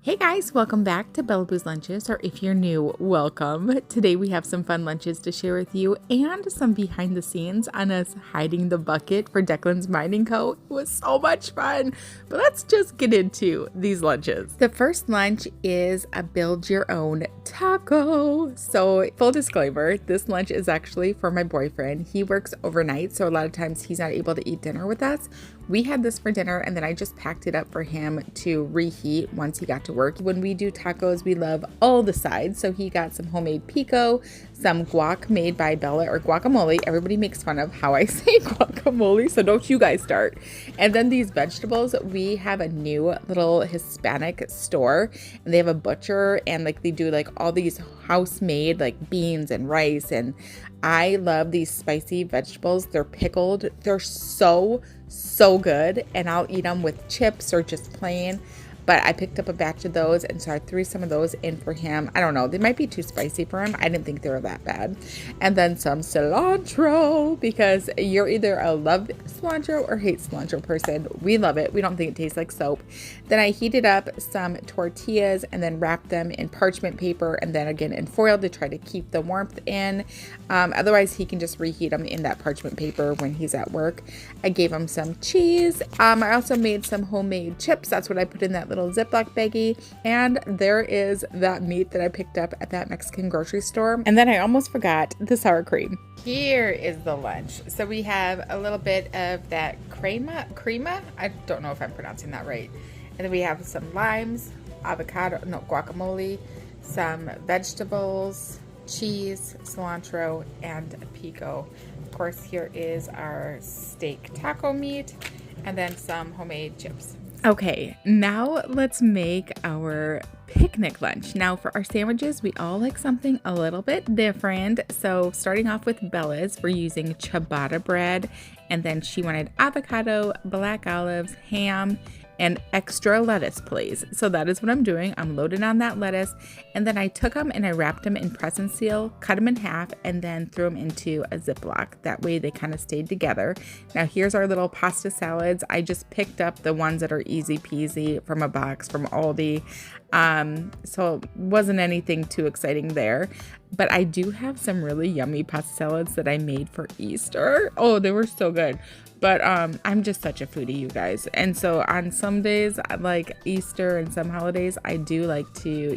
Hey guys, welcome back to Bellabooslunches, or if you're new, welcome. Today we have some fun lunches to share with you and some behind the scenes on us hiding the bucket for Declan's Mining Co. It was so much fun, but let's just get into these lunches. The first lunch is a build your own taco. So full disclaimer, this lunch is actually for my boyfriend. He works overnight, so a lot of times he's not able to eat dinner with us. We had this for dinner and then I just packed it up for him to reheat once he got to work. When we do tacos, we love all the sides. So he got some homemade pico, some guac made by Bella, or guacamole. Everybody makes fun of how I say guacamole, so don't you guys start. And then these vegetables, we have a new little Hispanic store and they have a butcher and like they do like all these house-made like beans and rice, and I love these spicy vegetables. They're pickled. They're so good, and I'll eat them with chips or just plain. But I picked up a batch of those, and so I threw some of those in for him. I don't know, they might be too spicy for him. I didn't think they were that bad. And then some cilantro, because you're either a love cilantro or hate cilantro person. We love it. We don't think it tastes like soap. Then I heated up some tortillas and then wrapped them in parchment paper and then again in foil to try to keep the warmth in. Otherwise, he can just reheat them in that parchment paper when he's at work. I gave him some cheese. I also made some homemade chips. That's what I put in that little Ziploc baggie. And there is that meat that I picked up at that Mexican grocery store. And then I almost forgot the sour cream. Here is the lunch. So we have a little bit of that crema. I don't know if I'm pronouncing that right. And then we have some limes, guacamole, some vegetables, cheese, cilantro, and pico. Of course, here is our steak taco meat, and then some homemade chips. Okay, now let's make our picnic lunch. Now for our sandwiches, we all like something a little bit different. So starting off with Bella's, we're using ciabatta bread, and then she wanted avocado, black olives, ham, and extra lettuce, please. So that is what I'm doing. I'm loading on that lettuce, and then I took them and I wrapped them in press and seal, cut them in half, and then threw them into a Ziploc. That way they kind of stayed together. Now here's our little pasta salads. I just picked up the ones that are easy peasy from a box from Aldi. So wasn't anything too exciting there. But I do have some really yummy pasta salads that I made for Easter. Oh, they were so good. But I'm just such a foodie, you guys. And so on some days, like Easter and some holidays, I do like to,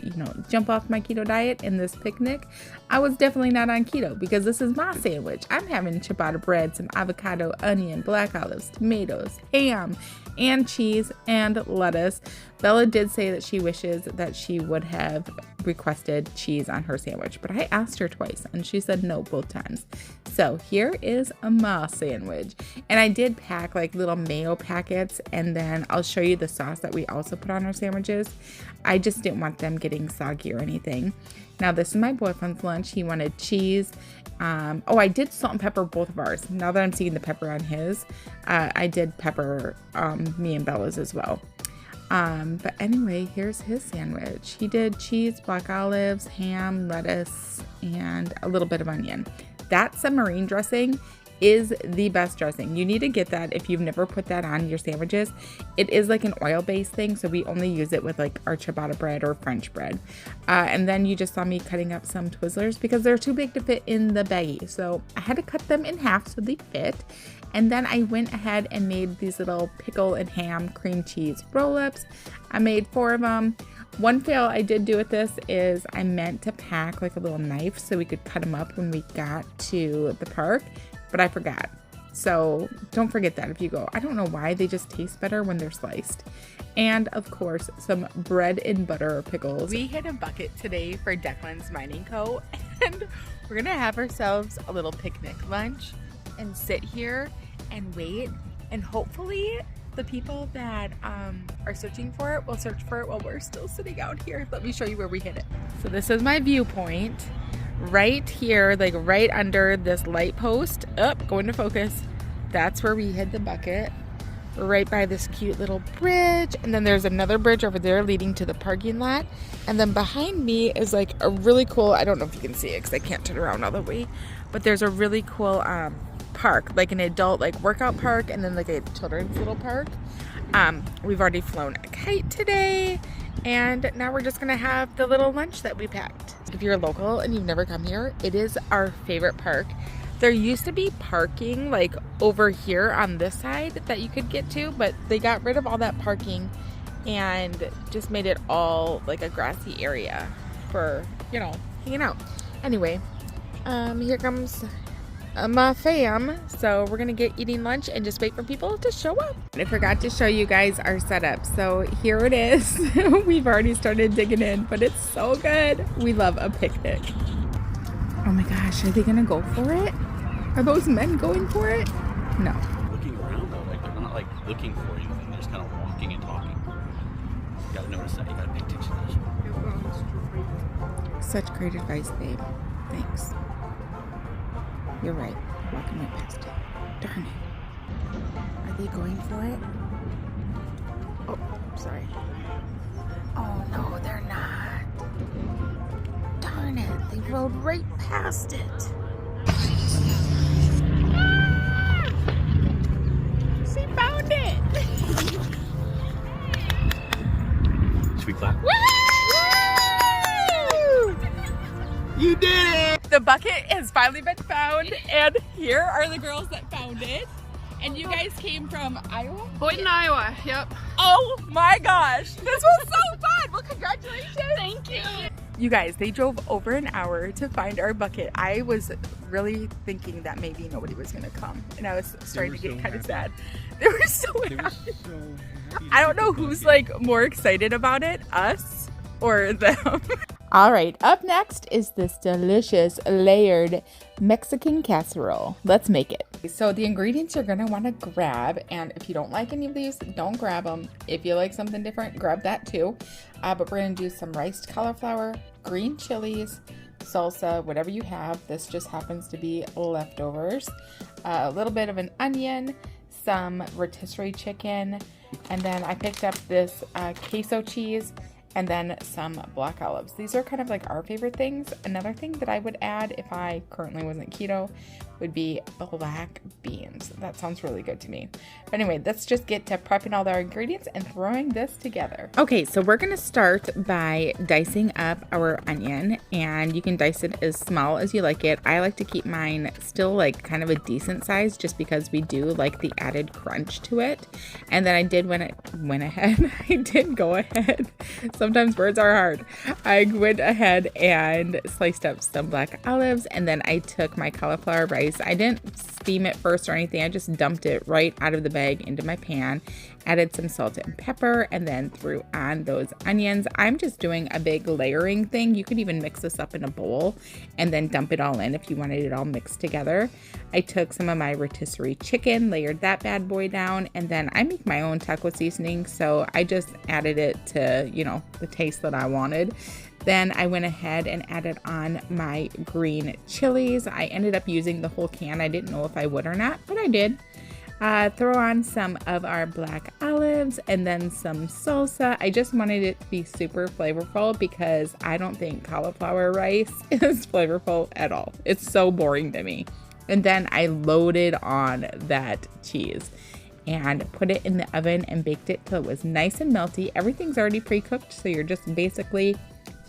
jump off my keto diet. In this picnic, I was definitely not on keto because this is my sandwich. I'm having ciabatta bread, some avocado, onion, black olives, tomatoes, ham, and cheese and lettuce. Bella did say that she wishes that she would have requested cheese on her sandwich, but I asked her twice and she said no both times. So here is my sandwich, and I did pack like little mayo packets, and then I'll show you the sauce that we also put on our sandwiches. I just didn't want them getting soggy or anything. Now this is my boyfriend's lunch. He wanted cheese. I did salt and pepper both of ours. Now that I'm seeing the pepper on his, I did pepper me and Bella's as well. But anyway, here's his sandwich. He did cheese, black olives, ham, lettuce, and a little bit of onion. That submarine dressing is the best dressing. You need to get that if you've never put that on your sandwiches. It is like an oil-based thing, so we only use it with like our ciabatta bread or French bread. And then you just saw me cutting up some Twizzlers because they're too big to fit in the baggie. So I had to cut them in half so they fit. And then I went ahead and made these little pickle and ham cream cheese roll-ups. I made 4 of them. One fail I did do with this is I meant to pack like a little knife so we could cut them up when we got to the park, but I forgot. So don't forget that if you go. I don't know why, they just taste better when they're sliced. And of course, some bread and butter pickles. We hit a bucket today for Declan's Mining Co. And we're gonna have ourselves a little picnic lunch and sit here and wait, and hopefully the people that are searching for it will search for it while we're still sitting out here. Let me show you where we hit it. So this is my viewpoint right here, like right under this light post. Go into focus. That's where we hid the bucket, right by this cute little bridge. And then there's another bridge over there leading to the parking lot. And then behind me is like a really cool, I don't know if you can see it because I can't turn around all the way, but there's a really cool park, like an adult like workout park, and then like a children's little park. We've already flown a kite today, And now we're just gonna have the little lunch that we packed. If you're local and you've never come here, it is our favorite park. There used to be parking like over here on this side that you could get to, but they got rid of all that parking and just made it all like a grassy area for, you know, hanging out. Anyway, here comes my fam, so we're gonna get eating lunch and just wait for people to show up. I forgot to show you guys our setup, so here it is. We've already started digging in, but it's so good. We love a picnic. Oh my gosh, are they gonna go for it? Are those men going for it? No. Looking around though, like they're not like looking for anything, they're just kind of walking and talking. You gotta notice that, you gotta pay attention to this. Such great advice, babe. Thanks. You're right. Walking right past it. Darn it. Are they going for it? Oh, sorry. Oh no, they're not. Darn it. They rode right past it. She found it. Should we clap? Woo! You did it! The bucket has finally been found, and here are the girls that found it. And you guys came from Iowa? Boynton, Iowa, yep. Oh my gosh, this was so fun! Well, congratulations! Thank you. You guys, they drove over an hour to find our bucket. I was really thinking that maybe nobody was gonna come, and I was starting to get kind of sad. They were so happy. I don't know who's like more excited about it, us or them. All right, up next is this delicious layered Mexican casserole. Let's make it. So the ingredients you're gonna wanna grab, and if you don't like any of these, don't grab them. If you like something different, grab that too. But we're gonna do some riced cauliflower, green chilies, salsa, whatever you have. This just happens to be leftovers. A little bit of an onion, some rotisserie chicken, and then I picked up this queso cheese, and then some black olives. These are kind of like our favorite things. Another thing that I would add if I currently wasn't keto would be black beans. That sounds really good to me. But anyway, let's just get to prepping all our ingredients and throwing this together. Okay, so we're gonna start by dicing up our onion, and you can dice it as small as you like it. I like to keep mine still like kind of a decent size just because we do like the added crunch to it. And then I did I did go ahead. Sometimes words are hard. I went ahead and sliced up some black olives, and then I took my cauliflower rice. I didn't steam it first or anything. I just dumped it right out of the bag into my pan, added some salt and pepper, and then threw on those onions. I'm just doing a big layering thing. You could even mix this up in a bowl and then dump it all in if you wanted it all mixed together. I took some of my rotisserie chicken, layered that bad boy down, and then I make my own taco seasoning, so I just added it to, you know, the taste that I wanted. Then I went ahead and added on my green chilies. I ended up using the whole can. I didn't know if I would or not, but I did. Throw on some of our black olives and then some salsa. I just wanted it to be super flavorful because I don't think cauliflower rice is flavorful at all. It's so boring to me. And then I loaded on that cheese and put it in the oven and baked it till it was nice and melty. Everything's already pre-cooked, so you're just basically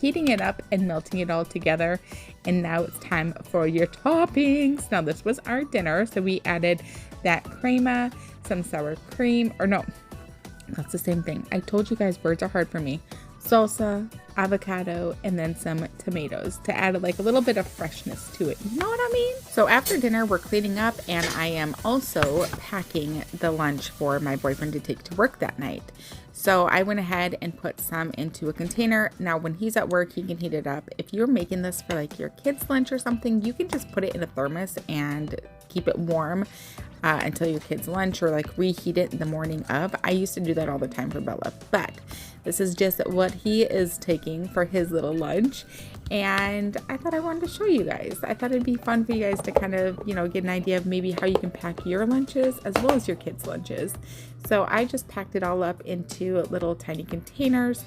heating it up and melting it all together. And now it's time for your toppings. Now this was our dinner, so we added that crema, some sour cream, or no, that's the same thing. I told you guys words are hard for me. Salsa, avocado, and then some tomatoes to add like a little bit of freshness to it. You know what I mean? So after dinner, we're cleaning up, and I am also packing the lunch for my boyfriend to take to work that night. So I went ahead and put some into a container. Now when he's at work, he can heat it up. If you're making this for like your kids' lunch or something, you can just put it in a thermos and keep it warm until your kids' lunch, or like reheat it in the morning of. I used to do that all the time for Bella, but this is just what he is taking for his little lunch. And I thought I wanted to show you guys. I thought it'd be fun for you guys to kind of, you know, get an idea of maybe how you can pack your lunches as well as your kids' lunches. So I just packed it all up into little tiny containers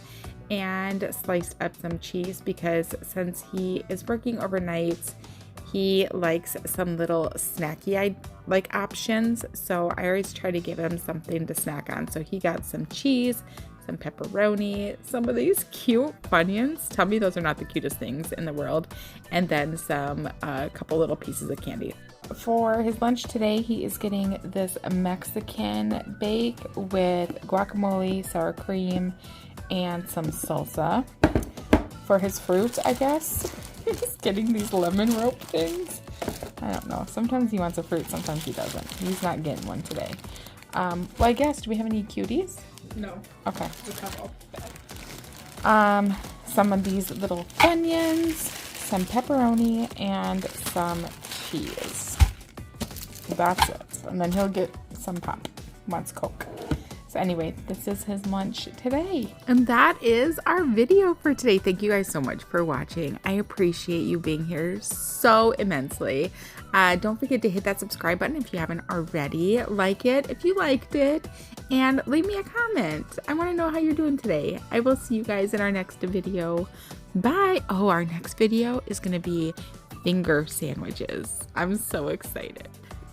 and sliced up some cheese because since he is working overnight, he likes some little snacky like options. So I always try to give him something to snack on. So he got some cheese, some pepperoni, some of these cute Funyuns. Tell me those are not the cutest things in the world. And then a couple little pieces of candy. For his lunch today, he is getting this Mexican bake with guacamole, sour cream, and some salsa. For his fruit, I guess, he's getting these lemon rope things. I don't know. Sometimes he wants a fruit, sometimes he doesn't. He's not getting one today. Well, I guess, do we have any cuties? No. Okay. A couple. Some of these little Funyuns, some pepperoni, and some cheese. That's it. And then he'll get some pop. Wants Coke. So anyway, this is his lunch today. And that is our video for today. Thank you guys so much for watching. I appreciate you being here so immensely. Don't forget to hit that subscribe button if you haven't already. Like it if you liked it. And leave me a comment. I want to know how you're doing today. I will see you guys in our next video. Bye. Oh, our next video is going to be finger sandwiches. I'm so excited.